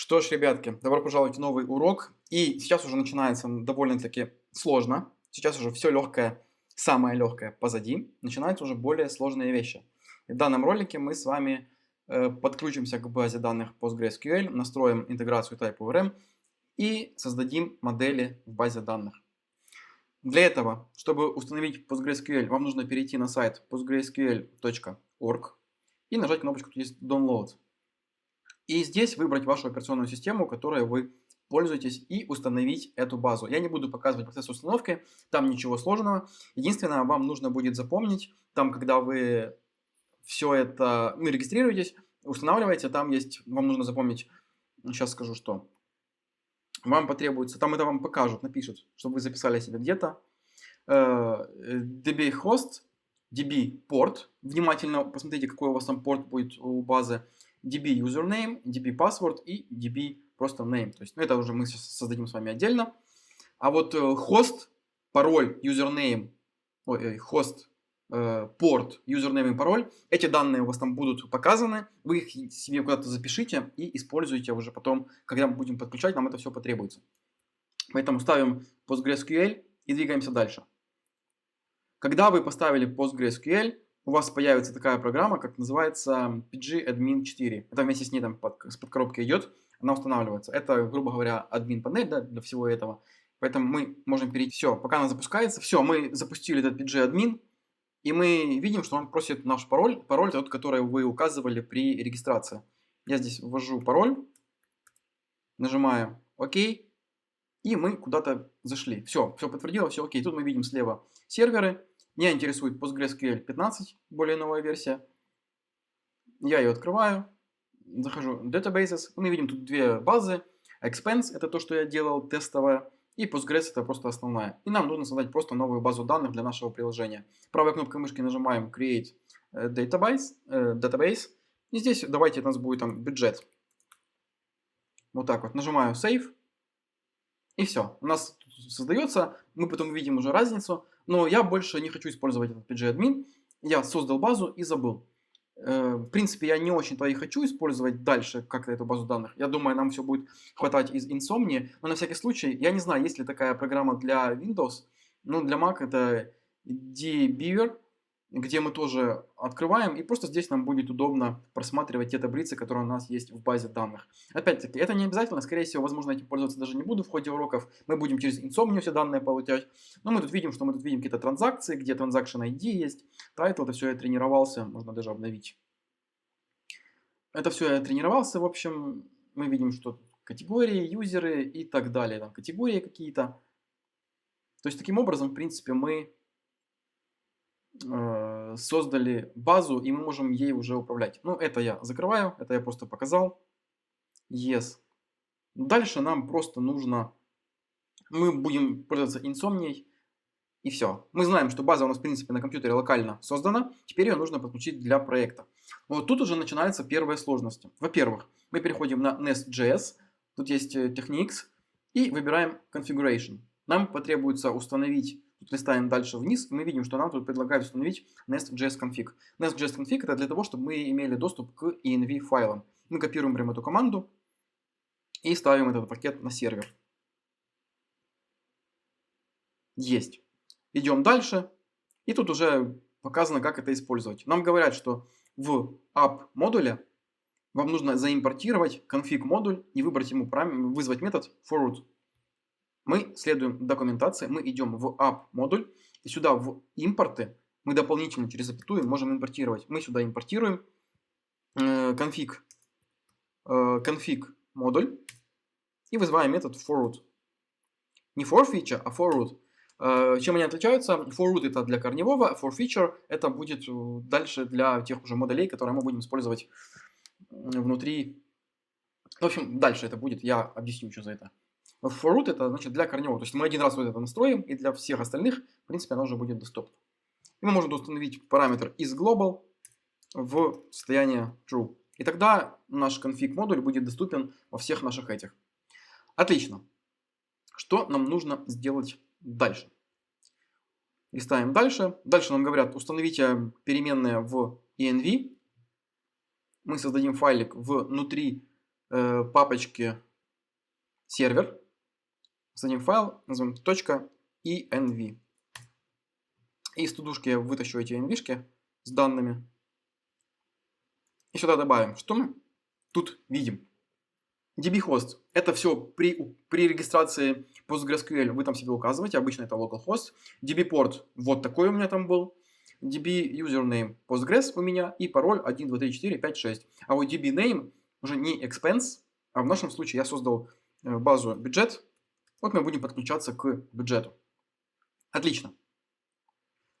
Что ж, ребятки, добро пожаловать в новый урок. И сейчас уже начинается довольно-таки сложно. Сейчас уже все легкое, самое легкое позади. Начинаются уже более сложные вещи. И в данном ролике мы с вами подключимся к базе данных PostgreSQL, настроим интеграцию TypeORM и создадим модели в базе данных. Для этого, чтобы установить PostgreSQL, вам нужно перейти на сайт postgresql.org и нажать кнопочку «Тут есть Download». И здесь выбрать вашу операционную систему, которой вы пользуетесь, и установить эту базу. Я не буду показывать процесс установки, там ничего сложного. Единственное, вам нужно будет запомнить, там, когда вы все это регистрируетесь, устанавливаете, там есть, вам нужно запомнить, сейчас скажу, что вам потребуется, там это вам покажут, напишут, чтобы вы записали себе где-то. DB host, DB порт, внимательно посмотрите, какой у вас там порт будет у базы, DB username, DB password и DB просто name. То есть, это уже мы создадим с вами отдельно. А вот хост, пароль, username, хост, порт, username и пароль, эти данные у вас там будут показаны, вы их себе куда-то запишите и используйте уже потом, когда мы будем подключать, нам это все потребуется. Поэтому ставим PostgreSQL и двигаемся дальше. Когда вы поставили PostgreSQL, у вас появится такая программа, как называется pgadmin 4. Это вместе с ней там с-под коробки идет, она устанавливается. Это, грубо говоря, админ-панель, да, для всего этого. Поэтому мы можем перейти. Все, пока она запускается. Все, мы запустили этот pgadmin, и мы видим, что он просит наш пароль. Пароль тот, который вы указывали при регистрации. Я здесь ввожу пароль, нажимаю ОК, и мы куда-то зашли. Все подтвердило, все окей. Тут мы видим слева серверы. Меня интересует PostgreSQL 15, более новая версия. Я ее открываю, захожу в Databases. Мы видим тут две базы. Expense – это то, что я делал, тестовое. И Postgres – это просто основная. И нам нужно создать просто новую базу данных для нашего приложения. Правой кнопкой мышки нажимаем Create Database. И здесь давайте у нас будет там бюджет. Вот так вот. Нажимаю Save. И все. У нас создается. Мы потом увидим уже разницу. Но я больше не хочу использовать этот pgadmin. Я создал базу и забыл. В принципе, я не очень-то и хочу использовать дальше как-то эту базу данных. Я думаю, нам все будет хватать из Insomnia. Но на всякий случай, я не знаю, есть ли такая программа для Windows. Ну, для Mac это dbeaver, где мы тоже открываем. И просто здесь нам будет удобно просматривать те таблицы, которые у нас есть в базе данных. Опять-таки, это не обязательно. Скорее всего, возможно, этим пользоваться даже не буду в ходе уроков. Мы будем через Insomnia все данные получать. Но мы тут видим, что мы тут видим какие-то транзакции, где Transaction ID есть. Title, это все я тренировался. Можно даже обновить. Это все я тренировался. В общем, мы видим, что категории, юзеры и так далее. Там категории какие-то. То есть, таким образом, в принципе, мы создали базу, и мы можем ей уже управлять. Ну, это я закрываю, это я просто показал. Yes. Дальше нам просто нужно, мы будем пользоваться Insomnia, и все. Мы знаем, что база у нас, в принципе, на компьютере локально создана, теперь ее нужно подключить для проекта. Вот тут уже начинаются первые сложности. Во-первых, мы переходим на Nest.js, тут есть Techniques, и выбираем Configuration. Нам потребуется установить. Тут листаем дальше вниз, и мы видим, что нам тут предлагают установить Nest.js config. Nest.js config это для того, чтобы мы имели доступ к env файлам. Мы копируем прямо эту команду и ставим этот пакет на сервер. Есть. Идем дальше. И тут уже показано, как это использовать. Нам говорят, что в app модуле вам нужно заимпортировать config модуль и выбрать ему вызвать метод forroot. Мы следуем документации, мы идем в app модуль, и сюда в импорты мы дополнительно через запятую можем импортировать. Мы сюда импортируем config модуль и вызываем метод forroot. Не forFeature, а forroot. Чем они отличаются? Forroot это для корневого, а forFeature это будет дальше для тех уже модулей, которые мы будем использовать внутри. В общем, дальше это будет, я объясню, что за это. Forroot это значит для корневого. То есть мы один раз вот это настроим, и для всех остальных, в принципе, оно уже будет доступно. И мы можем установить параметр isGlobal в состояние true. И тогда наш конфиг модуль будет доступен во всех наших этих. Отлично. Что нам нужно сделать дальше? Листаем дальше. Дальше нам говорят, установите переменные в env. Мы создадим файлик внутри папочки сервер, создадим файл, назовем .env. И из тудушки я вытащу эти env-шки с данными. И сюда добавим. Что мы тут видим? DB-хост. Это все при регистрации PostgreSQL вы там себе указываете. Обычно это localhost. DB-порт вот такой у меня там был. DB-username Postgres у меня. И пароль 1, 2, 3, 4, 5, 6. А вот DB-name уже не expense. А в нашем случае я создал базу бюджет. Вот мы будем подключаться к бюджету. Отлично.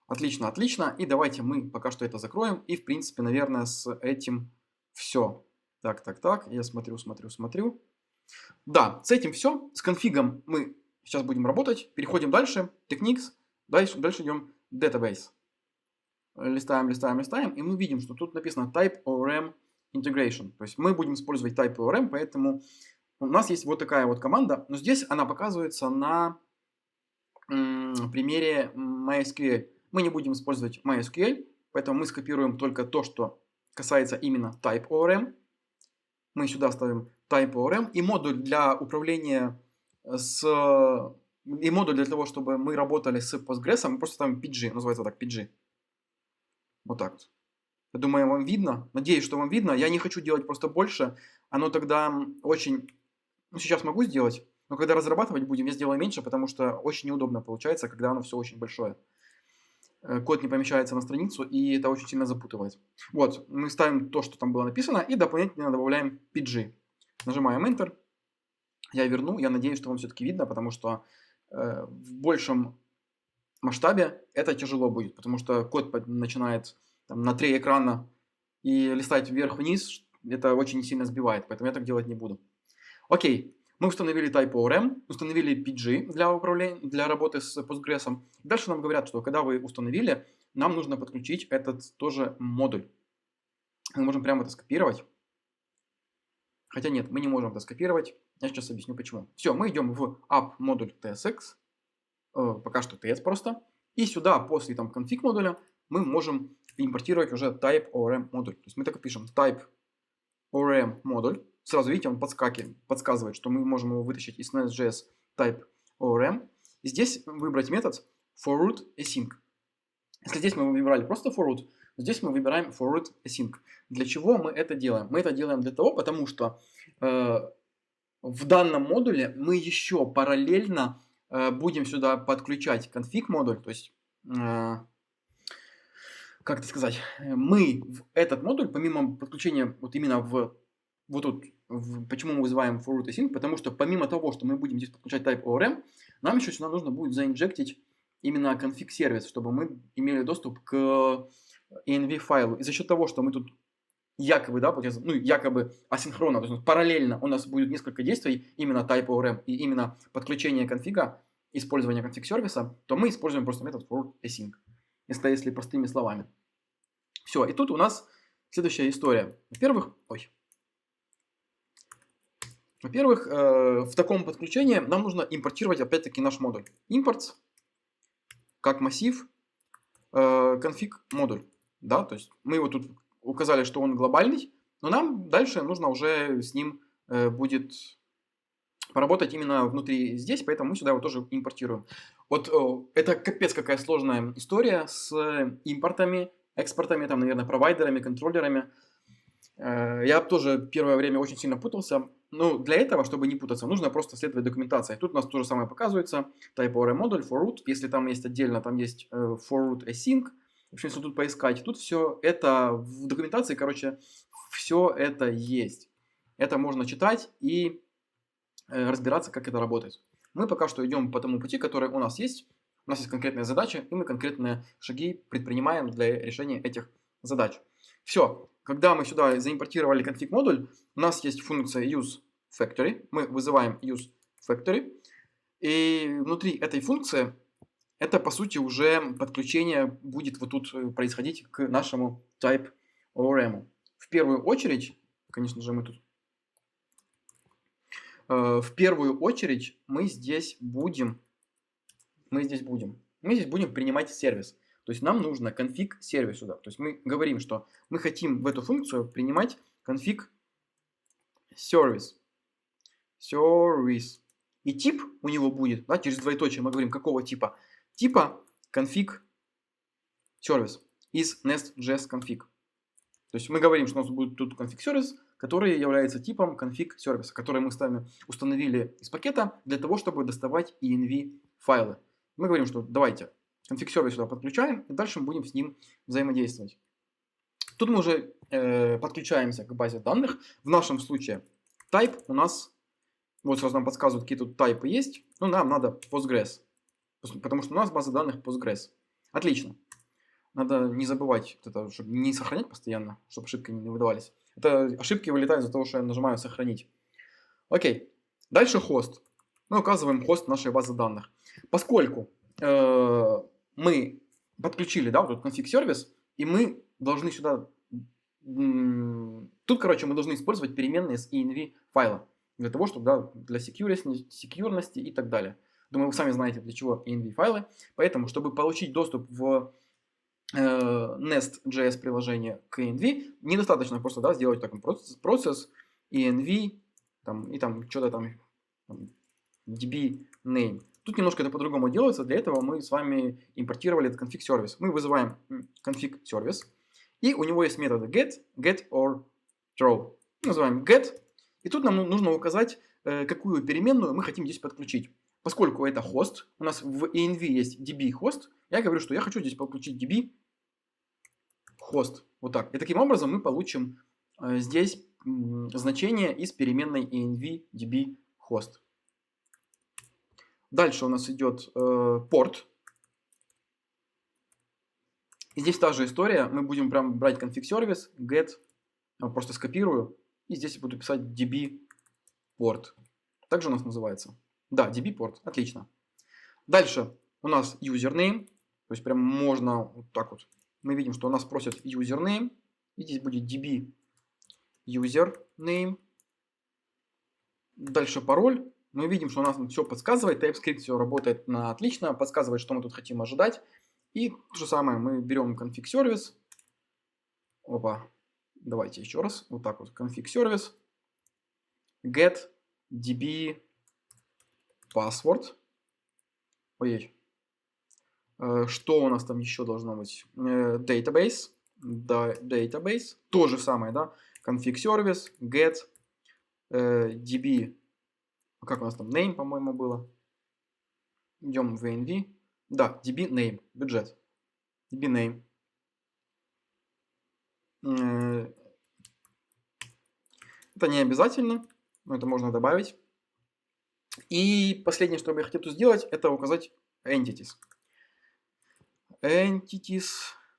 Отлично, отлично. И давайте мы пока что это закроем. И, в принципе, наверное, с этим все. Так. Я смотрю. Да, с этим все. С конфигом мы сейчас будем работать. Переходим дальше. Techniques. Дальше идем Database. Листаем. И мы видим, что тут написано Type ORM Integration. То есть мы будем использовать Type ORM, поэтому у нас есть вот такая вот команда. Но здесь она показывается на примере MySQL. Мы не будем использовать MySQL, поэтому мы скопируем только то, что касается именно Type ORM. Мы сюда ставим Type ORM и модуль для управления и модуль для того, чтобы мы работали с Postgres, мы просто ставим PG, называется так PG. Вот так вот. Я думаю, вам видно. Надеюсь, что вам видно. Я не хочу делать просто больше. Оно тогда очень... Ну, сейчас могу сделать, но когда разрабатывать будем, я сделаю меньше, потому что очень неудобно получается, когда оно все очень большое. Код не помещается на страницу, и это очень сильно запутывает. Вот, мы ставим то, что там было написано, и дополнительно добавляем PG. Нажимаем Enter. Я верну. Я надеюсь, что вам все-таки видно, потому что в большем масштабе это тяжело будет, потому что код начинает там, на 3 экрана и листать вверх-вниз. Это очень сильно сбивает, поэтому я так делать не буду. Окей. Мы установили Type ORM, установили PG для работы с Postgres. Дальше нам говорят, что когда вы установили, нам нужно подключить этот тоже модуль. Мы можем прямо это скопировать. Хотя нет, мы не можем это скопировать. Я сейчас объясню почему. Все, мы идем в app модуль tsx. Пока что ts просто. И сюда после там config модуля мы можем импортировать уже Type ORM модуль. То есть мы так пишем Type ORM модуль. Сразу видите, он подсказывает, что мы можем его вытащить из Nest.js Type ORM. И здесь выбрать метод forward async. Если здесь мы выбирали просто forward, то здесь мы выбираем forward async. Для чего мы это делаем? Мы это делаем для того, потому что в данном модуле мы еще параллельно будем сюда подключать config модуль. То есть, как это сказать, мы в этот модуль, помимо подключения вот именно вот тут, почему мы вызываем forward async, потому что помимо того, что мы будем здесь подключать Type ORM, нам еще сюда нужно будет заинжектить именно config сервис, чтобы мы имели доступ к env файлу. И за счет того, что мы тут якобы, да, якобы асинхронно, то есть параллельно у нас будет несколько действий, именно Type ORM и именно подключение конфига, использование config сервиса, то мы используем просто метод forward async, если простыми словами. Все, и тут у нас следующая история. Во-первых, в таком подключении нам нужно импортировать опять-таки наш модуль. Импорт как массив config модуль. Да? То есть мы его тут указали, что он глобальный, но нам дальше нужно уже с ним будет поработать именно внутри здесь, поэтому мы сюда его тоже импортируем. Вот это капец какая сложная история с импортами, экспортами, там, наверное, провайдерами, контроллерами. Я тоже первое время очень сильно путался. Но для этого, чтобы не путаться, нужно просто следовать документации. Тут у нас то же самое показывается. Type ORM модуль, forward. Если там есть отдельно, там есть forward async. В общем, если тут поискать, тут все это в документации, короче, все это есть. Это можно читать и разбираться, как это работает. Мы пока что идем по тому пути, который у нас есть. У нас есть конкретная задача, и мы конкретные шаги предпринимаем для решения этих задач. Все. Когда мы сюда заимпортировали config модуль, у нас есть функция useFactory. Мы вызываем useFactory. И внутри этой функции это, по сути, уже подключение будет вот тут происходить к нашему Type ORM. В первую очередь, конечно же, мы здесь будем принимать сервис. То есть нам нужно config сервис сюда. То есть мы говорим, что мы хотим в эту функцию принимать config service. Service. И тип у него будет, да, через двоеточие мы говорим, какого типа? Типа config service из nest.js config. То есть мы говорим, что у нас будет тут config service, который является типом config service, который мы с вами установили из пакета для того, чтобы доставать env файлы. Мы говорим, что давайте config service сюда подключаем, и дальше мы будем с ним взаимодействовать. Тут мы уже подключаемся к базе данных. В нашем случае type у нас, вот сразу нам подсказывают, какие тут тайпы есть. Но нам надо Postgres, потому что у нас база данных Postgres. Отлично. Надо не забывать, это, чтобы не сохранять постоянно, чтобы ошибки не выдавались. Это ошибки вылетают из-за того, что я нажимаю «Сохранить». Окей. Дальше хост. Мы указываем хост нашей базы данных. Поскольку мы подключили, да, вот этот config сервис, и мы должны сюда... Тут, короче, мы должны использовать переменные с env файла. Для того, чтобы, да, для секьюрности и так далее. Думаю, вы сами знаете, для чего env файлы. Поэтому, чтобы получить доступ в Nest.js приложение к env, недостаточно просто, да, сделать такой процесс env там, и там что-то там db name. Тут немножко это по-другому делается. Для этого мы с вами импортировали этот config сервис. Мы вызываем config сервис, и у него есть методы get or throw. Мы называем get, и тут нам нужно указать, какую переменную мы хотим здесь подключить. Поскольку это хост, у нас в env есть db хост, я говорю, что я хочу здесь подключить db хост. Вот так. И таким образом мы получим здесь значение из переменной env db хост. Дальше у нас идет порт. И здесь та же история. Мы будем прям брать config сервис, get, просто скопирую, и здесь буду писать db порт. Так же у нас называется. Да, db порт. Отлично. Дальше у нас username. То есть прям можно вот так вот. Мы видим, что у нас просят username. И здесь будет db username. Дальше пароль. Мы видим, что у нас все подсказывает. TypeScript все работает на отлично. Подсказывает, что мы тут хотим ожидать. И то же самое. Мы берем config сервис. Опа. Давайте еще раз. Вот так вот. Config сервис. Get db password. Ой. Что у нас там еще должно быть? Database. Database. То же самое, да? Config сервис. Get db. Как у нас там? Name, по-моему, было. Идем в env. Да, db name. Бюджет. db name. Это не обязательно, но это можно добавить. И последнее, что я хотел тут сделать, это указать entities.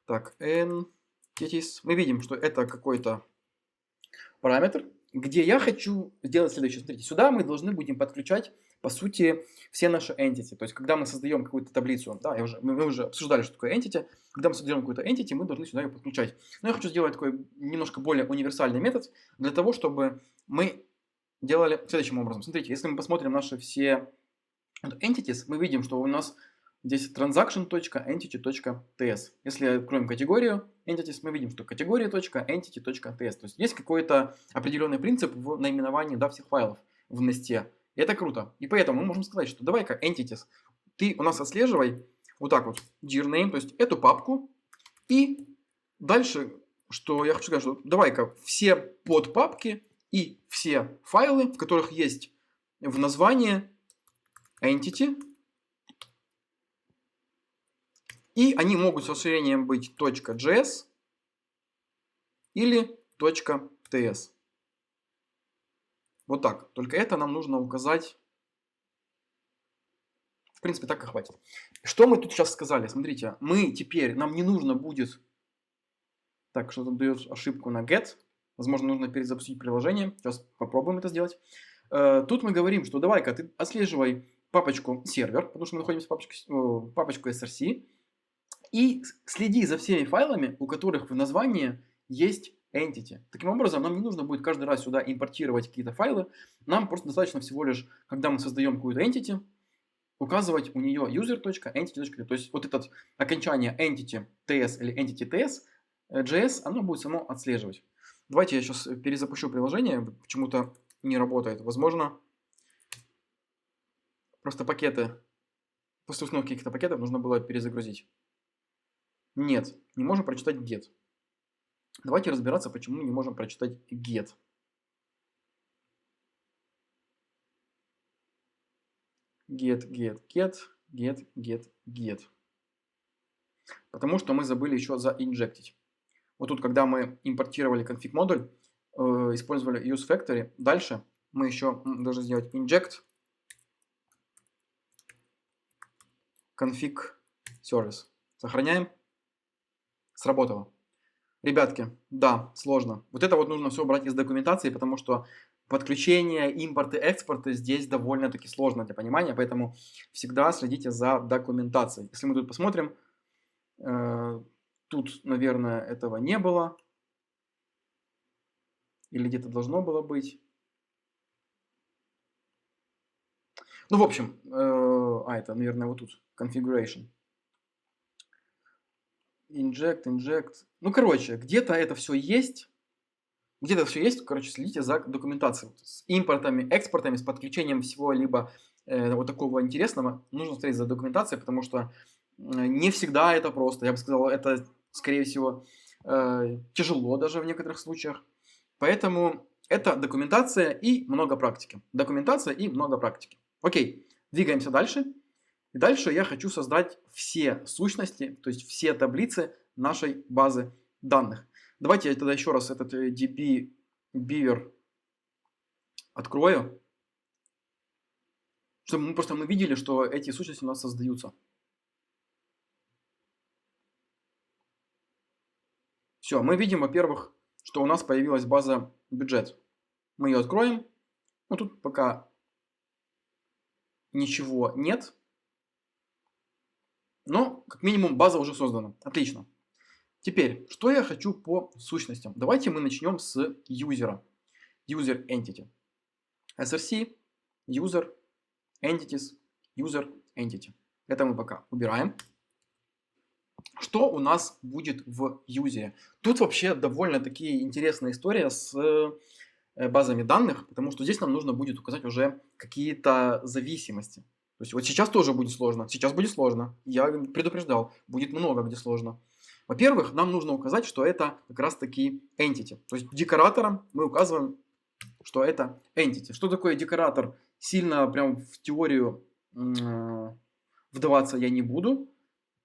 Так, entities. Мы видим, что это какой-то параметр, где я хочу сделать следующее. Смотрите, сюда мы должны будем подключать, по сути, все наши entity. То есть, когда мы создаем какую-то таблицу, да, мы уже обсуждали, что такое entity. Когда мы создаем какую-то entity, мы должны сюда ее подключать. Но я хочу сделать такой немножко более универсальный метод, для того, чтобы мы делали следующим образом. Смотрите, если мы посмотрим наши все entities, мы видим, что у нас здесь transaction.entity.ts. Если откроем категорию entities, мы видим, что категория.entity.ts. То есть есть какой-то определенный принцип в наименовании, да, всех файлов в Nest. И это круто. И поэтому мы можем сказать, что давай-ка entities, ты у нас отслеживай вот так вот dir name, то есть эту папку. И дальше, что я хочу сказать, что давай-ка все подпапки и все файлы, в которых есть в названии entity, и они могут с расширением быть .js или .ts. Вот так. Только это нам нужно указать. В принципе, так и хватит. Что мы тут сейчас сказали? Смотрите, мы теперь, нам не нужно будет... Так, что-то дает ошибку на get. Возможно, нужно перезапустить приложение. Сейчас попробуем это сделать. Тут мы говорим, что давай-ка ты отслеживай папочку сервер, потому что мы находимся в папочку src. И следи за всеми файлами, у которых в названии есть entity. Таким образом, нам не нужно будет каждый раз сюда импортировать какие-то файлы. Нам просто достаточно всего лишь, когда мы создаем какую-то entity, указывать у нее user.entity.ts. То есть вот это окончание entity.ts или entity.ts, JS, оно будет само отслеживать. Давайте я сейчас перезапущу приложение. Почему-то не работает. Возможно, просто пакеты. После установки каких-то пакетов нужно было перезагрузить. Нет, не можем прочитать get. Давайте разбираться, почему не можем прочитать get. Get. Потому что мы забыли еще заинжектить. Вот тут, когда мы импортировали config модуль, использовали useFactory, дальше мы еще должны сделать inject config service. Сохраняем. Сработало. Ребятки, да, сложно. Вот это вот нужно все брать из документации, потому что подключение, импорты, экспорты здесь довольно-таки сложно для понимания, поэтому всегда следите за документацией. Если мы тут посмотрим, тут, наверное, этого не было. Или где-то должно было быть. Ну, в общем, это, наверное, вот тут. Configuration. Inject. Ну, короче, где-то это все есть. Короче, следите за документацией. С импортами, экспортами, с подключением всего либо вот такого интересного. Нужно следить за документацией, потому что не всегда это просто. Я бы сказал, это, скорее всего, тяжело даже в некоторых случаях. Поэтому это документация и много практики. Окей, двигаемся дальше. И дальше я хочу создать все сущности, то есть все таблицы нашей базы данных. Давайте я тогда еще раз этот DB Beaver открою, чтобы мы видели, что эти сущности у нас создаются. Все, мы видим, во-первых, что у нас появилась база бюджет. Мы ее откроем. Ну, тут пока ничего нет. Но, как минимум, база уже создана. Отлично. Теперь, что я хочу по сущностям? Давайте мы начнем с юзера. User Entity. src, User, Entities, User, Entity. Это мы пока убираем. Что у нас будет в юзере? Тут вообще довольно-таки интересная история с базами данных, потому что здесь нам нужно будет указать уже какие-то зависимости. То есть вот сейчас тоже будет сложно. Сейчас будет сложно. Я предупреждал. Будет много где сложно. Во-первых, нам нужно указать, что это как раз-таки entity. То есть декоратором мы указываем, что это entity. Что такое декоратор? Сильно прям в теорию вдаваться я не буду.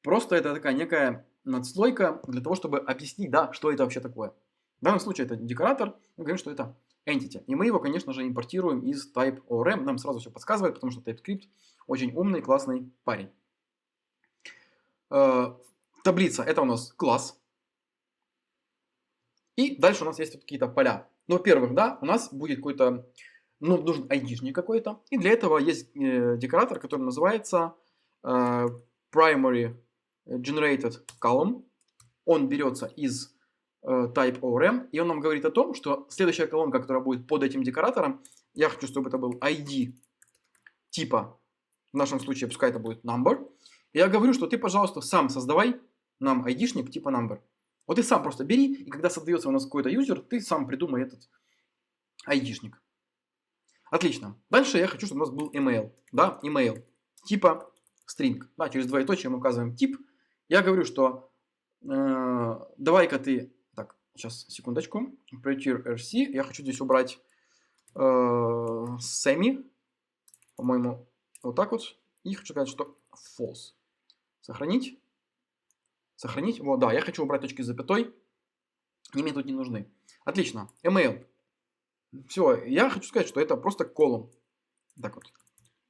Просто это такая некая надслойка для того, чтобы объяснить, да, что это вообще такое. В данном случае это декоратор. Мы говорим, что это entity. И мы его, конечно же, импортируем из TypeORM. Нам сразу все подсказывает, потому что TypeScript очень умный, классный парень. Таблица – это у нас класс. И дальше у нас есть тут какие-то поля. Ну, во-первых, да, у нас будет какой-то, нужен ID-шник какой-то. И для этого есть декоратор, который называется Primary Generated Column. Он берется из TypeORM, и он нам говорит о том, что следующая колонка, которая будет под этим декоратором, я хочу, чтобы это был ID типа, в нашем случае, пускай это будет number. И я говорю, что ты, пожалуйста, сам создавай нам ID-шник типа number. Вот ты сам просто бери, и когда создается у нас какой-то юзер, ты сам придумай этот ID-шник. Отлично. Дальше я хочу, чтобы у нас был email. Да, email типа string. Да, через двоеточие мы указываем тип. Я говорю, что давай-ка ты... Так, сейчас, секундочку. Operator RC. Я хочу здесь убрать semi. По-моему, вот так вот. И хочу сказать, что false. Сохранить. Сохранить. Вот, да, я хочу убрать точки с запятой. Они мне тут не нужны. Отлично. Email. Все, я хочу сказать, что это просто колумн. Так вот.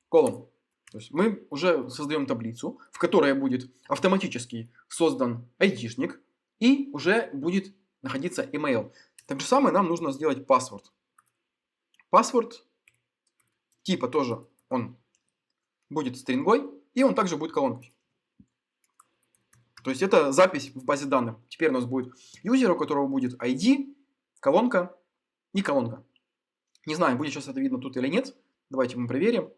Колумн. То есть мы уже создаем таблицу, в которой будет автоматически создан ID-шник и уже будет находиться email. Так же самое нам нужно сделать password. Password типа тоже он будет стрингой, и он также будет колонкой. То есть это запись в базе данных. Теперь у нас будет юзер, у которого будет ID, колонка и колонка. Не знаю, будет сейчас это видно тут или нет. Давайте мы проверим.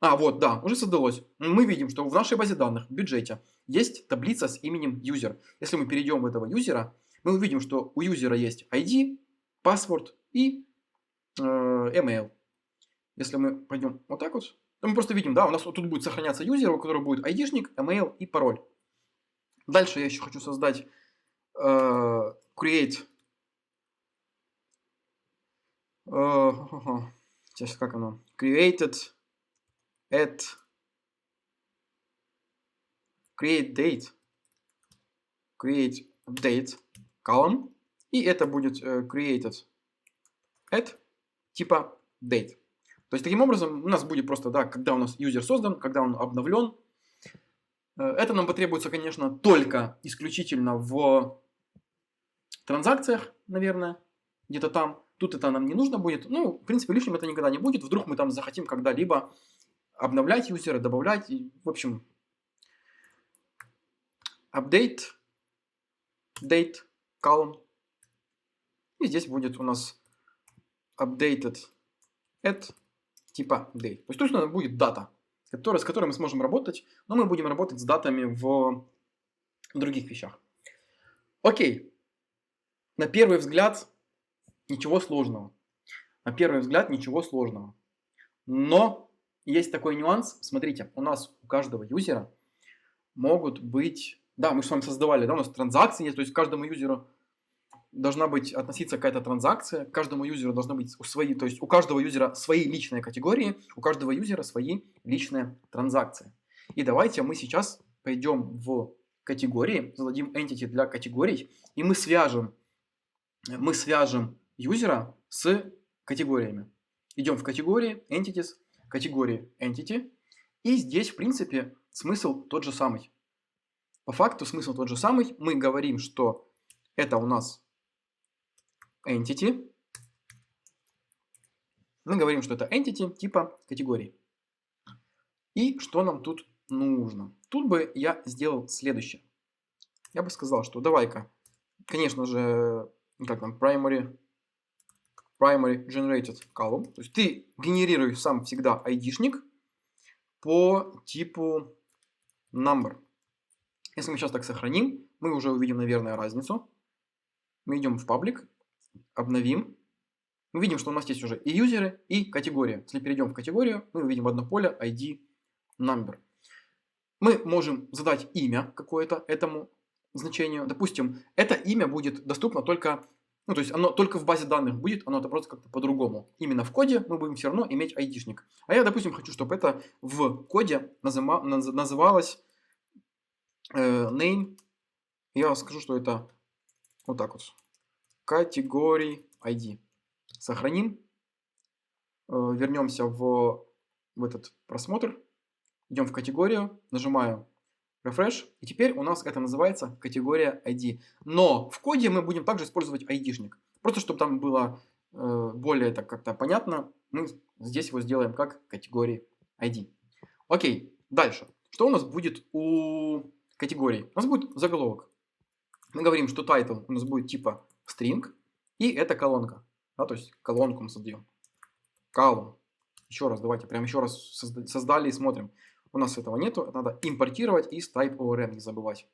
Вот, да, уже создалось. Мы видим, что в нашей базе данных, в бюджете, есть таблица с именем user. Если мы перейдем в этого юзера, мы увидим, что у юзера есть ID, password и email. Если мы пойдем вот так вот, то мы просто видим, да, у нас вот тут будет сохраняться юзер, у которого будет ID-шник, email и пароль. Дальше я еще хочу создать create. Сейчас как оно? Created at create date column. И это будет created at типа date. То есть таким образом у нас будет просто, да, когда у нас юзер создан, когда он обновлен. Это нам потребуется, конечно, только исключительно в транзакциях, наверное, где-то там. Тут это нам не нужно будет. Ну, в принципе, лишним это никогда не будет. Вдруг мы там захотим когда-либо обновлять юзера, добавлять. И, в общем, update, date, column. И здесь будет у нас updated at типа date. То есть точно будет дата, с которой мы сможем работать, но мы будем работать с датами в других вещах. Окей. На первый взгляд ничего сложного. На первый взгляд ничего сложного. Но есть такой нюанс. Смотрите, у нас у каждого юзера могут быть... Да, мы с вами создавали, да, у нас транзакции есть, то есть к каждому юзеру должна быть относиться какая-то транзакция, к каждому юзеру должны быть свои, то есть у каждого юзера свои личные категории, у каждого юзера свои личные транзакции. И давайте мы сейчас пойдем в категории, зададим entity для категорий, и мы свяжем юзера с категориями. Идем в категории entities, категории entity, и здесь, в принципе, смысл тот же самый. По факту смысл тот же самый. Мы говорим, что это у нас entity. Мы говорим, что это entity типа категории. И что нам тут нужно? Тут бы я сделал следующее. Я бы сказал, что давай-ка, конечно же, как там, primary generated column. То есть ты генерируешь сам всегда ID-шник по типу number. Если мы сейчас так сохраним, мы уже увидим, наверное, разницу. Мы идем в паблик, обновим. Мы видим, что у нас есть уже и юзеры, и категория. Если перейдем в категорию, мы увидим одно поле ID number. Мы можем задать имя какое-то этому значению. Допустим, это имя будет доступно только, ну, то есть оно только в базе данных будет, оно просто как-то по-другому. Именно в коде мы будем все равно иметь ID-шник. А я, допустим, хочу, чтобы это в коде называлось name. Я скажу, что это вот так вот. Category ID. Сохраним. Вернемся в этот просмотр. Идем в категорию. Нажимаю Refresh. И теперь у нас это называется категория ID. Но в коде мы будем также использовать ID-шник. Просто чтобы там было более так как-то понятно, мы здесь его сделаем как категории ID. Окей, дальше. Что у нас будет у категории? У нас будет заголовок. Мы говорим, что title у нас будет типа string. И это колонка. Да, то есть колонку мы создаем. Column. Еще раз, давайте прямо еще раз создали и смотрим. У нас этого нету, надо импортировать из type ORM, не забывать.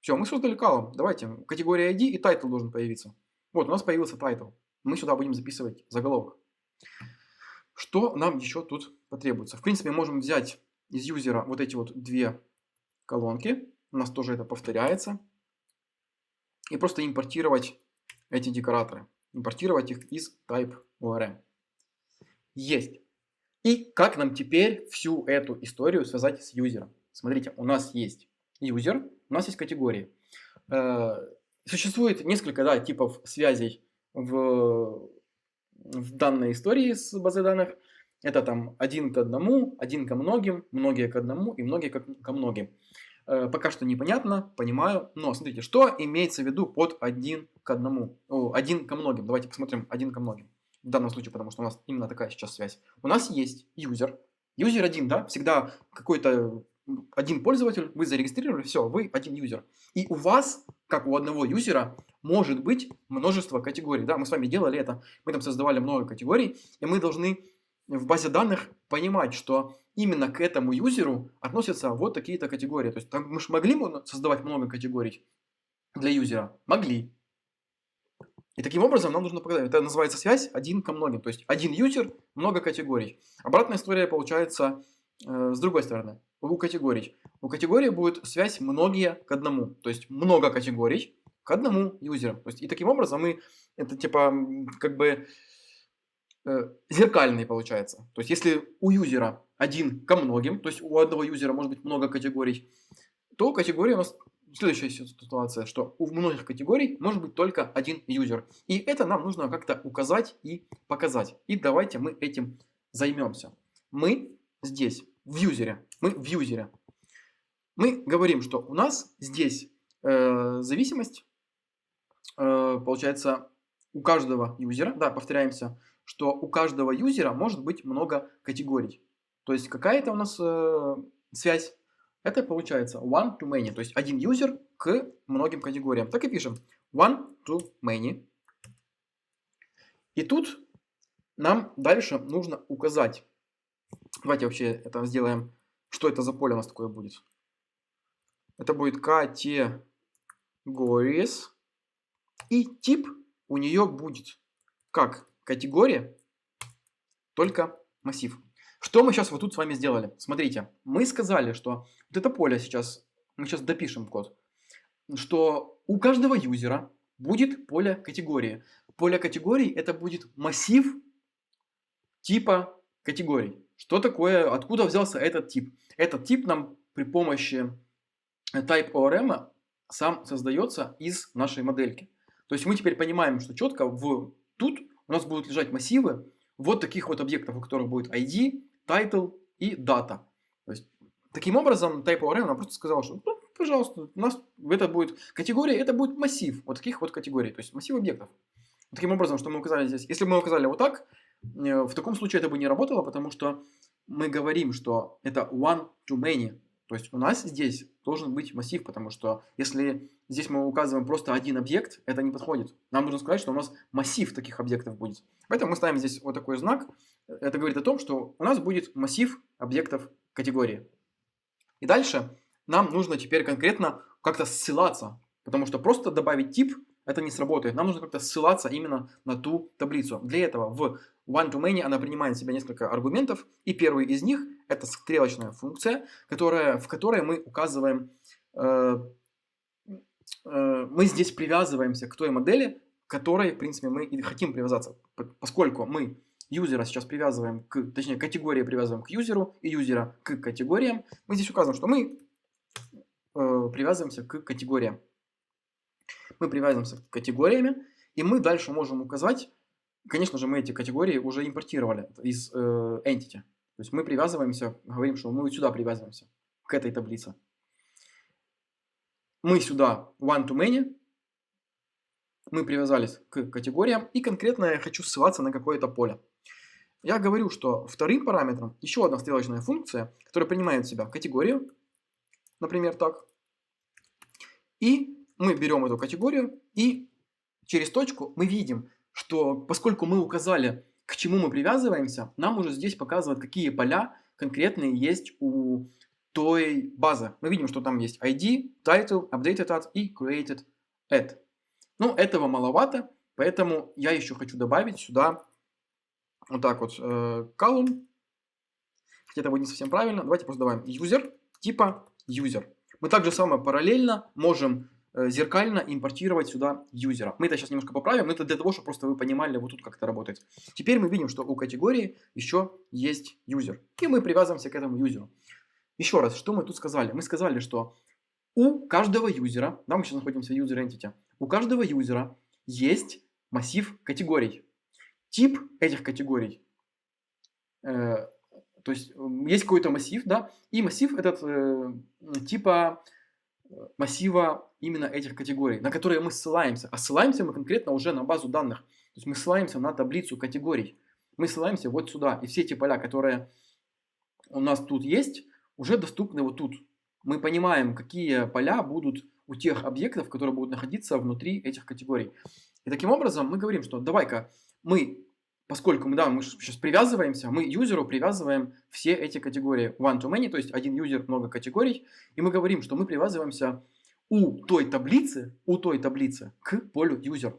Все, мы создали column. Давайте, категория ID и title должен появиться. Вот, у нас появился title. Мы сюда будем записывать заголовок. Что нам еще тут потребуется? В принципе, можем взять из юзера вот эти вот две колонки. У нас тоже это повторяется. И просто импортировать эти декораторы. Импортировать их из type ORM. Есть. И как нам теперь всю эту историю связать с юзером? Смотрите, у нас есть юзер, у нас есть категории. Существует несколько типов связей в данной истории с базой данных. Это там один к одному, один ко многим, многие к одному и многие ко многим. Пока что непонятно, понимаю, но смотрите, что имеется в виду под один к одному, один ко многим. Давайте посмотрим один ко многим. В данном случае, потому что у нас именно такая сейчас связь. У нас есть юзер. Юзер один, да? Всегда какой-то один пользователь, вы зарегистрировали, все, вы один юзер. И у вас, как у одного юзера, может быть множество категорий. Да, мы с вами делали это. Мы там создавали много категорий, и мы должны в базе данных понимать, что именно к этому юзеру относятся вот такие-то категории. То есть там мы же могли создавать много категорий для юзера? Могли. И таким образом нам нужно показать, это называется связь один ко многим, то есть один юзер, много категорий. Обратная история получается с другой стороны, у категорий. У категории будет связь многие к одному, то есть много категорий к одному юзеру. То есть, и таким образом мы, это типа как бы зеркальный получается. То есть если у юзера один ко многим, то есть у одного юзера может быть много категорий, то категория у нас следующая ситуация, что у многих категорий может быть только один юзер. И это нам нужно как-то указать и показать. И давайте мы этим займемся. Мы здесь в юзере. Мы говорим, что у нас здесь зависимость получается у каждого юзера. Да, повторяемся, что у каждого юзера может быть много категорий. То есть какая-то у нас связь. Это получается one to many, то есть один юзер к многим категориям. Так и пишем one to many. И тут нам дальше нужно указать. Давайте вообще это сделаем. Что это за поле у нас такое будет? Это будет categories. И тип у нее будет как категория, только массив. Что мы сейчас вот тут с вами сделали? Смотрите, мы сказали, что вот это поле сейчас, мы сейчас допишем код, что у каждого юзера будет поле категории. Поле категорий это будет массив типа категорий. Что такое, откуда взялся этот тип? Этот тип нам при помощи TypeORM сам создается из нашей модельки. То есть мы теперь понимаем, что четко тут у нас будут лежать массивы вот таких вот объектов, у которых будет ID, title и data. То есть, таким образом, TypeORM нам просто сказал, что, ну, пожалуйста, у нас это будет категория, это будет массив вот таких вот категорий, то есть массив объектов. Таким образом, что мы указали здесь, если бы мы указали вот так, в таком случае это бы не работало, потому что мы говорим, что это one to many. То есть у нас здесь должен быть массив, потому что если здесь мы указываем просто один объект, это не подходит. Нам нужно сказать, что у нас массив таких объектов будет. Поэтому мы ставим здесь вот такой знак. Это говорит о том, что у нас будет массив объектов категории. И дальше нам нужно теперь конкретно как-то ссылаться, потому что просто добавить тип это не сработает. Нам нужно как-то ссылаться именно на ту таблицу. Для этого в one-to-many она принимает в себя несколько аргументов. И первый из них это стрелочная функция, в которой мы указываем, мы здесь привязываемся к той модели, к которой, в принципе, мы и хотим привязаться. Поскольку мы юзера сейчас привязываем точнее, категории привязываем к юзеру и юзера к категориям, мы здесь указываем, что мы привязываемся к категориям. Мы привязываемся к категориями, и мы дальше можем указать, конечно же, мы эти категории уже импортировали из Entity. То есть мы привязываемся, говорим, что мы вот сюда привязываемся, к этой таблице. Мы сюда one-to-many, мы привязались к категориям, и конкретно я хочу ссылаться на какое-то поле. Я говорю, что вторым параметром еще одна стрелочная функция, которая принимает в себя категорию, например, так, и мы берем эту категорию, и через точку мы видим, что поскольку мы указали, к чему мы привязываемся, нам уже здесь показывают, какие поля конкретные есть у той базы. Мы видим, что там есть ID, title, updated at и created at. Но этого маловато, поэтому я еще хочу добавить сюда вот так вот column. Хотя это будет не совсем правильно. Давайте просто добавим user типа user. Мы также самое параллельно можем зеркально импортировать сюда юзера. Мы это сейчас немножко поправим, но это для того, чтобы просто вы понимали вот тут, как это работает. Теперь мы видим, что у категории еще есть юзер. И мы привязываемся к этому юзеру. Еще раз, что мы тут сказали? Мы сказали, что у каждого юзера, да, мы сейчас находимся в user entity, у каждого юзера есть массив категорий. Тип этих категорий, то есть есть какой-то массив, да, и массив этот типа массива именно этих категорий, на которые мы ссылаемся. А ссылаемся мы конкретно уже на базу данных. То есть мы ссылаемся на таблицу категорий. Мы ссылаемся вот сюда. И все эти поля, которые у нас тут есть, уже доступны вот тут. Мы понимаем, какие поля будут у тех объектов, которые будут находиться внутри этих категорий. И таким образом мы говорим, что давай-ка мы, поскольку мы сейчас привязываемся, мы юзеру привязываем все эти категории one-to-many, то есть один юзер, много категорий. И мы говорим, что мы привязываемся у той таблицы к полю user.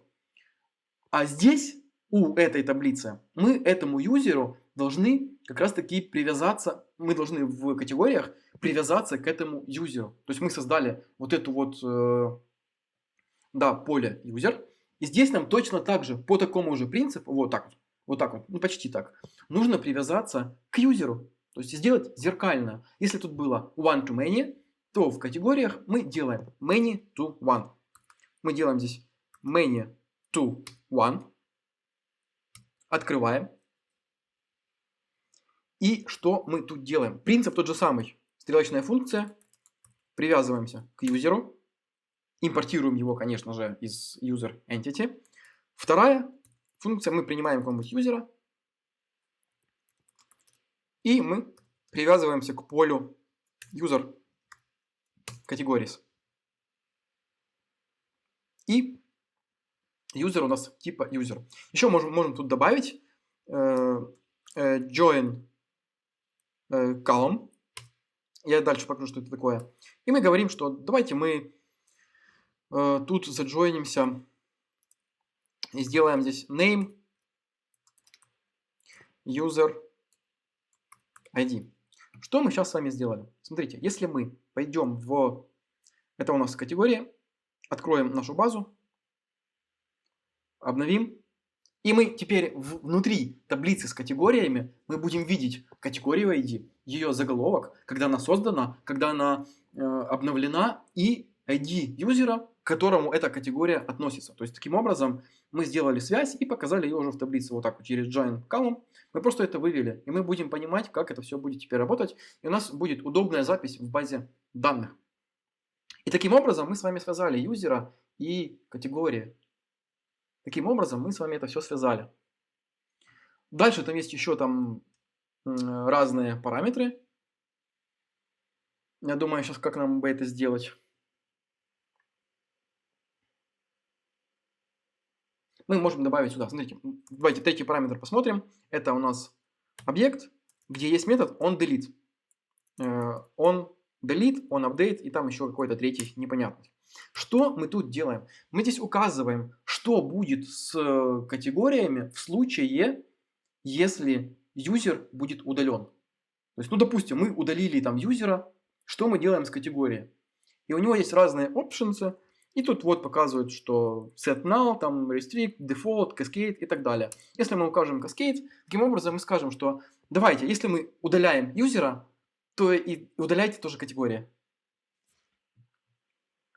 А здесь, у этой таблицы, мы этому юзеру должны как раз таки привязаться, мы должны в категориях привязаться к этому юзеру. То есть мы создали вот эту вот, да, поле user. И здесь нам точно так же, по такому же принципу, вот так вот, ну почти так, нужно привязаться к юзеру. То есть сделать зеркально. Если тут было one to many, то в категориях мы делаем many to one. Мы делаем здесь many to one. Открываем. И что мы тут делаем? Принцип тот же самый. Стрелочная функция. Привязываемся к юзеру. Импортируем его, конечно же, из user entity. Вторая функция. Мы принимаем какого-нибудь юзера. И мы привязываемся к полю user categories. И user у нас типа user. Еще можем тут добавить join column. Я дальше покажу, что это такое. И мы говорим, что давайте мы тут заджойнимся и сделаем здесь name user ID. Что мы сейчас с вами сделали? Смотрите, если мы пойдем в... Это у нас категория. Откроем нашу базу. Обновим. И мы теперь внутри таблицы с категориями мы будем видеть категорию ID, ее заголовок, когда она создана, когда она обновлена, и ID юзера, к которому эта категория относится. То есть таким образом мы сделали связь и показали ее уже в таблице вот так вот через join column. Мы просто это вывели, и мы будем понимать, как это все будет теперь работать. И у нас будет удобная запись в базе данных. И таким образом мы с вами связали юзера и категории. Таким образом, мы с вами это все связали. Дальше там есть еще там разные параметры. Я думаю, сейчас как нам бы это сделать. Мы можем добавить сюда. Смотрите, давайте третий параметр посмотрим. Это у нас объект, где есть метод onDelete. onDelete, onUpdate и там еще какой-то третий непонятный. Что мы тут делаем? Мы здесь указываем, что будет с категориями в случае, если юзер будет удален. То есть, ну, допустим, мы удалили там юзера, что мы делаем с категорией? И у него есть разные options, и тут вот показывают, что set null, там restrict, default, cascade и так далее. Если мы укажем cascade, таким образом мы скажем, что давайте, если мы удаляем юзера, то и удаляйте тоже категории.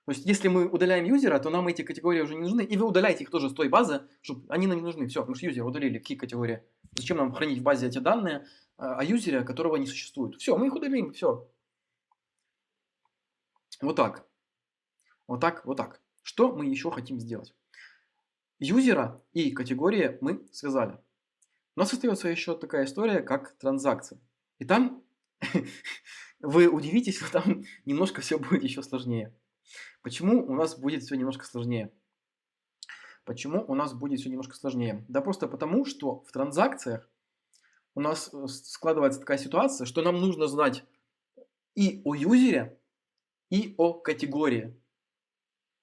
То есть, если мы удаляем юзера, то нам эти категории уже не нужны. И вы удаляете их тоже с той базы, чтобы они нам не нужны. Все, потому что юзера удалили. Какие категории? Зачем нам хранить в базе эти данные о юзере, которого не существует? Все, мы их удалим, все. Вот так. Вот так, вот так. Что мы еще хотим сделать? Юзера и категории мы связали. У нас остается еще такая история, как транзакции. И там вы удивитесь, но там немножко все будет еще сложнее. Почему у нас будет все немножко сложнее? Почему у нас будет все немножко сложнее? Да просто потому, что в транзакциях у нас складывается такая ситуация, что нам нужно знать и о юзере, и о категории.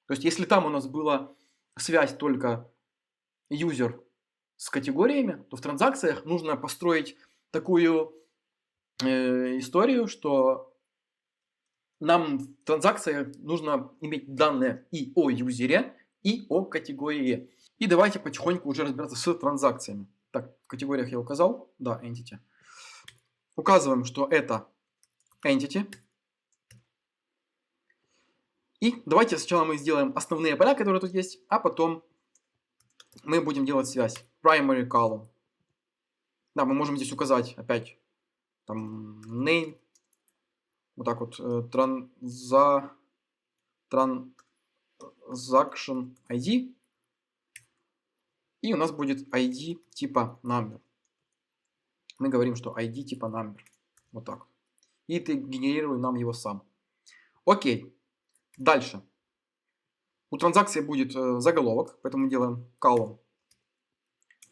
То есть, если там у нас была связь только юзер с категориями, то в транзакциях нужно построить такую историю, что нам в транзакциях нужно иметь данные и о юзере, и о категории. И давайте потихоньку уже разбираться с транзакциями. Так, в категориях я указал. Да, entity. Указываем, что это entity. И давайте сначала мы сделаем основные поля, которые тут есть, а потом мы будем делать связь. Primary column. Да, мы можем здесь указать опять там name. Вот так вот. Transaction ID. И у нас будет ID типа number. Мы говорим, что ID типа number. Вот так. И ты генерируй нам его сам. Окей. Дальше. У транзакции будет заголовок, поэтому делаем column.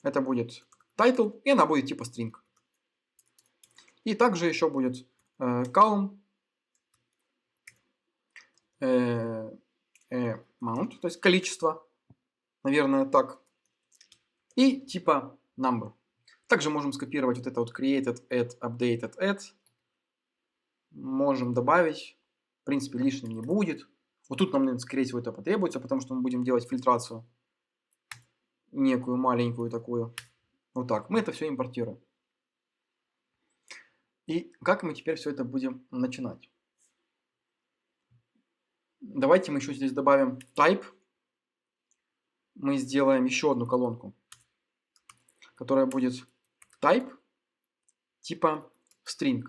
Это будет title, и она будет типа string. И также еще будет column amount, то есть количество. Наверное, так. и типа number. Также можем скопировать вот это вот created, add, updated, add. Можем добавить. В принципе, лишним не будет. Вот тут нам, скорее всего, это потребуется, потому что мы будем делать фильтрацию некую маленькую такую. Вот так. Мы это все импортируем. И как мы теперь все это будем начинать? Давайте мы еще здесь добавим type. Мы сделаем еще одну колонку, которая будет type типа string.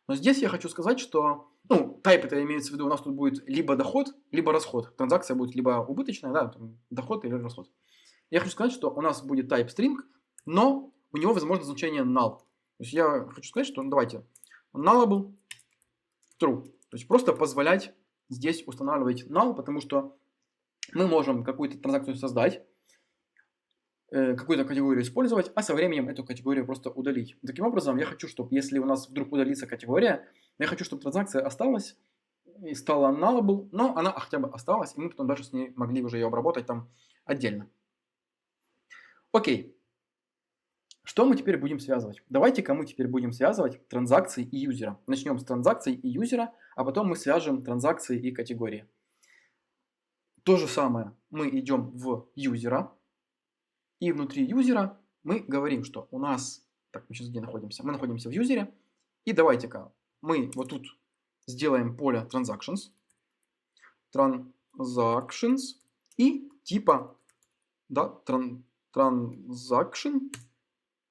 Но здесь я хочу сказать, что type это имеется в виду, у нас тут будет либо доход, либо расход. Транзакция будет либо убыточная, да, доход или расход. Я хочу сказать, что у нас будет type string, но у него возможно значение null. То есть я хочу сказать, что давайте nullable true. То есть просто позволять здесь устанавливать null, потому что мы можем какую-то транзакцию создать, какую-то категорию использовать, а со временем эту категорию просто удалить. Таким образом, я хочу, чтобы если у нас вдруг удалится категория, я хочу, чтобы транзакция осталась и стала nullable, но она хотя бы осталась, и мы потом даже с ней могли уже ее обработать там отдельно. Окей. Что мы теперь будем связывать? Давайте-ка мы теперь будем связывать транзакции и юзера. Начнем с транзакций и юзера, а потом мы свяжем транзакции и категории. То же самое. Мы идем в юзера. И внутри юзера мы говорим, что у нас... Так, мы сейчас где находимся? Мы находимся в юзере. И давайте-ка мы вот тут сделаем поле transactions. Transactions. И типа да, transaction.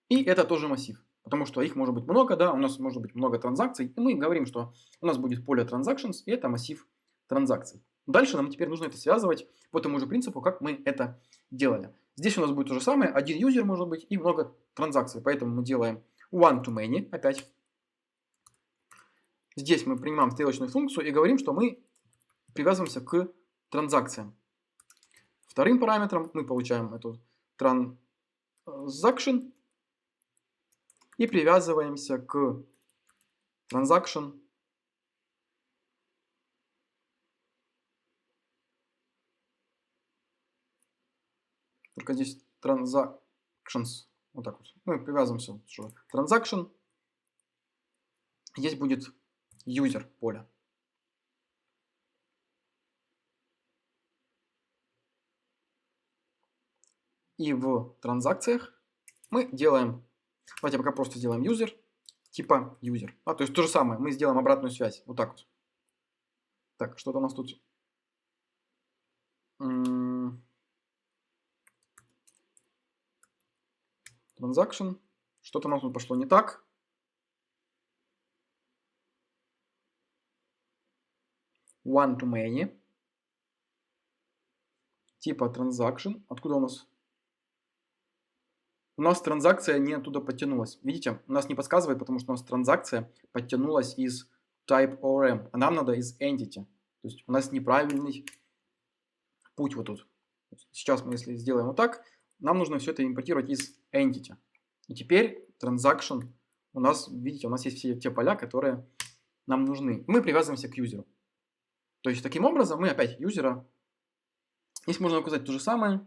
И это тоже массив. Потому что их может быть много, да, у нас может быть много транзакций. И мы говорим, что у нас будет поле transactions, и это массив транзакций. Дальше нам теперь нужно это связывать по тому же принципу, как мы это делали. Здесь у нас будет то же самое. Один юзер может быть и много транзакций. Поэтому мы делаем one-to-many опять. Здесь мы принимаем стрелочную функцию и говорим, что мы привязываемся к транзакциям. Вторым параметром мы получаем эту transaction и привязываемся к transaction. Только здесь transactions. Вот так вот. Мы привязываемся. Что transaction. Здесь будет user поле. И в транзакциях мы делаем, давайте пока просто сделаем user, типа user. То есть то же самое, мы сделаем обратную связь. Вот так вот. Так, что-то у нас тут... Transaction. Что-то у нас тут пошло не так. One-to-many. Типа transaction. Откуда у нас? У нас транзакция не оттуда подтянулась. Видите, у нас не подсказывает, потому что у нас транзакция подтянулась из type ORM, а нам надо из entity. То есть у нас неправильный путь вот тут. Сейчас мы, если сделаем вот так, нам нужно все это импортировать из entity. И теперь transaction у нас, видите, у нас есть все те поля, которые нам нужны. Мы привязываемся к юзеру. То есть таким образом мы опять юзера. Здесь можно указать то же самое.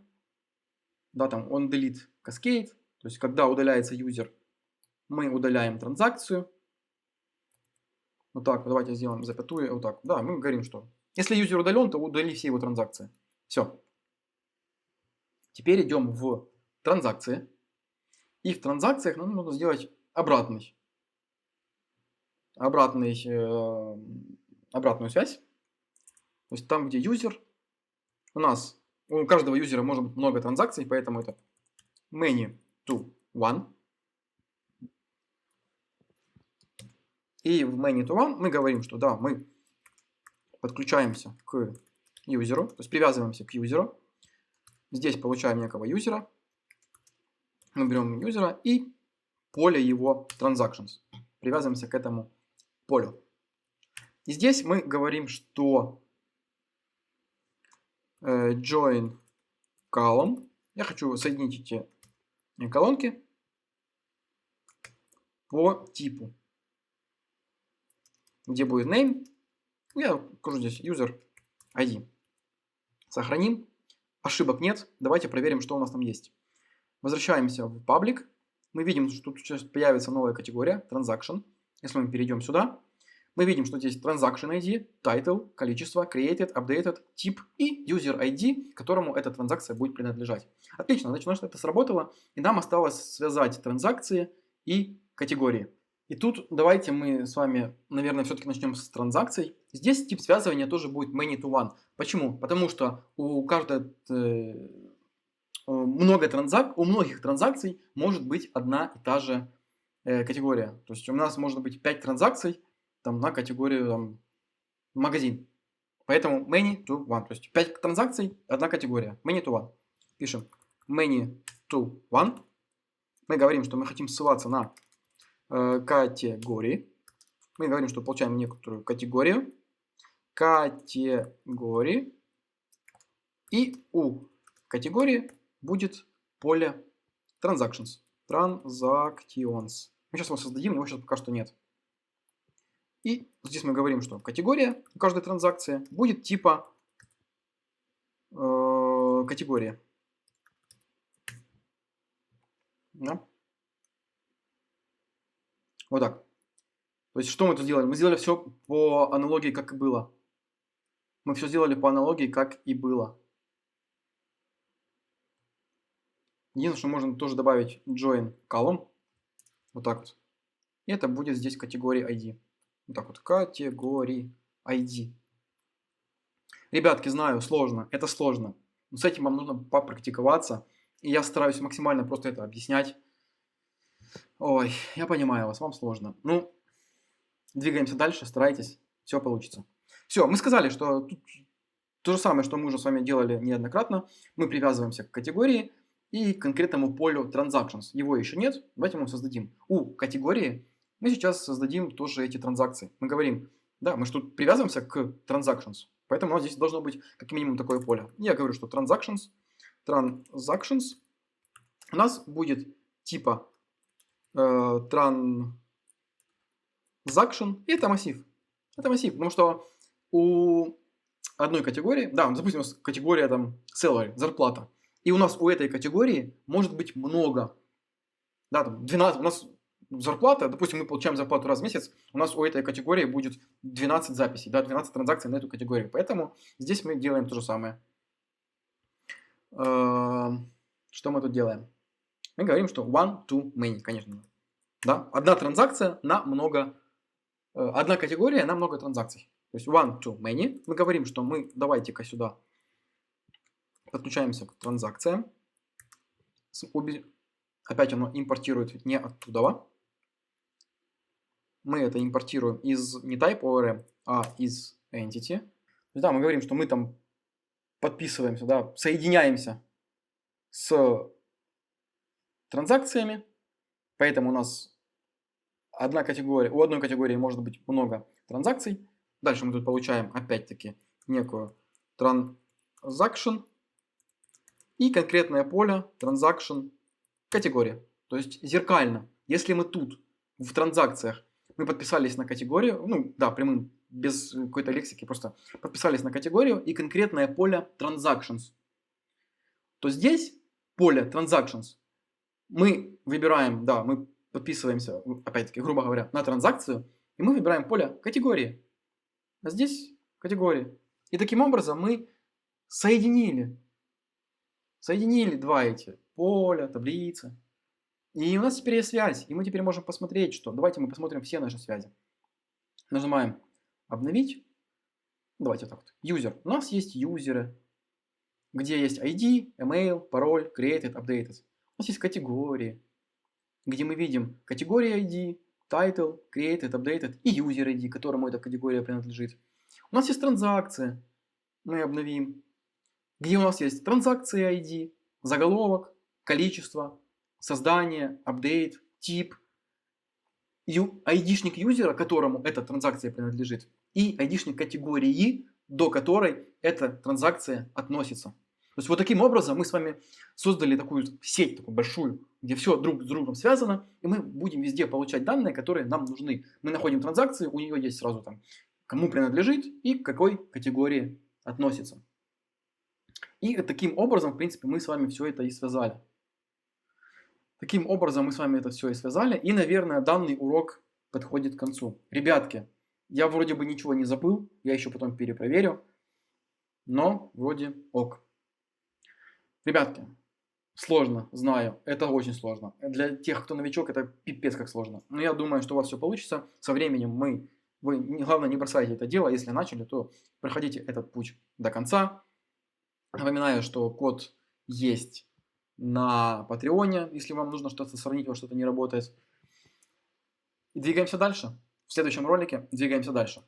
Да, там on delete cascade. То есть когда удаляется юзер, мы удаляем транзакцию. Вот так, давайте сделаем запятую. Вот так. Да, мы говорим, что если юзер удален, то удали все его транзакции. Все. Теперь идем в транзакции. И в транзакциях нам нужно сделать обратную связь. То есть там, где юзер, у каждого юзера может быть много транзакций, поэтому это many to one. И в many to one мы говорим, что да, мы подключаемся к юзеру, то есть привязываемся к юзеру. Здесь получаем некого юзера. Мы берем юзера и поле его transactions. Привязываемся к этому полю. И здесь мы говорим, что join column. Я хочу соединить эти колонки по типу. Где будет name. Я укажу здесь user ID. Сохраним. Ошибок нет. Давайте проверим, что у нас там есть. Возвращаемся в паблик. Мы видим, что тут сейчас появится новая категория Transaction. Если мы перейдем сюда, мы видим, что здесь Transaction ID, Title, количество, Created, Updated, тип и User ID, которому эта транзакция будет принадлежать. Отлично, значит, у нас это сработало, и нам осталось связать транзакции и категории. И тут давайте мы с вами, наверное, все-таки начнем с транзакций. Здесь тип связывания тоже будет many to one. Почему? Потому что у многих транзакций может быть одна и та же категория. То есть у нас может быть 5 транзакций там, на категорию там, магазин. Поэтому many to one. То есть 5 транзакций, одна категория. Many to one. Пишем many to one. Мы говорим, что мы хотим ссылаться на категории. Мы говорим, что получаем некоторую категорию. Категории. И у категории будет поле transactions. Transactions. Мы сейчас его создадим, его сейчас пока что нет. И здесь мы говорим, что категория у каждой транзакции будет типа категория. Да? Вот так. То есть что мы тут сделали? Мы сделали все по аналогии, как и было. Мы все сделали по аналогии, как и было. Единственное, что можно тоже добавить join column. Вот так вот. И это будет здесь категория ID. Вот так вот. Категории ID. Ребятки, знаю, сложно. Это сложно. Но с этим вам нужно попрактиковаться. И я стараюсь максимально просто это объяснять. Ой, я понимаю вас, вам сложно. Ну, двигаемся дальше, старайтесь. Все получится. Все, мы сказали, что тут то же самое, что мы уже с вами делали неоднократно. Мы привязываемся к категории и к конкретному полю transactions. Его еще нет. Давайте мы его создадим. У категории мы сейчас создадим тоже эти транзакции. Мы говорим, да, мы же тут привязываемся к transactions. Поэтому у нас здесь должно быть как минимум такое поле. Я говорю, что transactions у нас будет типа transaction. И это массив. Это массив, потому что у одной категории, да, допустим, у нас категория там salary, зарплата. И у нас у этой категории может быть много. Да, там 12, у нас зарплата, допустим, мы получаем зарплату раз в месяц, у нас у этой категории будет 12 записей, да, 12 транзакций на эту категорию. Поэтому здесь мы делаем то же самое. Что мы тут делаем? Мы говорим, что one to many, конечно. Да? Одна транзакция на много, одна категория на много транзакций. То есть one to many. Мы говорим, что мы давайте-ка сюда подключаемся к транзакциям. Опять оно импортирует не оттуда. Мы это импортируем из не type ORM, а из entity. То есть, да, мы говорим, что мы там подписываемся, да, соединяемся с транзакциями. Поэтому у нас у одной категории может быть много транзакций. Дальше мы тут получаем опять-таки некую transaction и конкретное поле transaction категория. То есть зеркально. Если мы тут в транзакциях мы подписались на категорию, ну да, прямым, без какой-то лексики, просто подписались на категорию и конкретное поле transactions, то здесь поле transactions мы выбираем, да, мы подписываемся, опять-таки, грубо говоря, на транзакцию, и мы выбираем поле категории. А здесь категории. И таким образом мы соединили два эти поля, таблицы. И у нас теперь есть связь. И мы теперь можем посмотреть, что... Давайте мы посмотрим все наши связи. Нажимаем обновить. Давайте вот так вот. User. У нас есть юзеры, где есть ID, email, пароль, created, updated. У нас есть категории, где мы видим категория ID, title, created, updated и user ID, которому эта категория принадлежит. У нас есть транзакции. Мы обновим. Где у нас есть транзакции ID, заголовок, количество, создание, update, тип, ID-шник юзера, которому эта транзакция принадлежит, и ID-шник категории, до которой эта транзакция относится. То есть вот таким образом мы с вами создали такую сеть, такую большую, где все друг с другом связано, и мы будем везде получать данные, которые нам нужны. Мы находим транзакцию, у нее есть сразу там, кому принадлежит и к какой категории относится. И таким образом, в принципе, мы с вами все это и связали. Таким образом мы с вами это все и связали. И, наверное, данный урок подходит к концу. Ребятки, я вроде бы ничего не забыл, я еще потом перепроверю, но вроде ок. Ребятки, сложно, знаю, это очень сложно. Для тех, кто новичок, это пипец как сложно. Но я думаю, что у вас все получится. Со временем главное, не бросайте это дело. Если начали, то проходите этот путь до конца. Напоминаю, что код есть на Патреоне, если вам нужно что-то сравнить, во что-то не работает. И двигаемся дальше. В следующем ролике двигаемся дальше.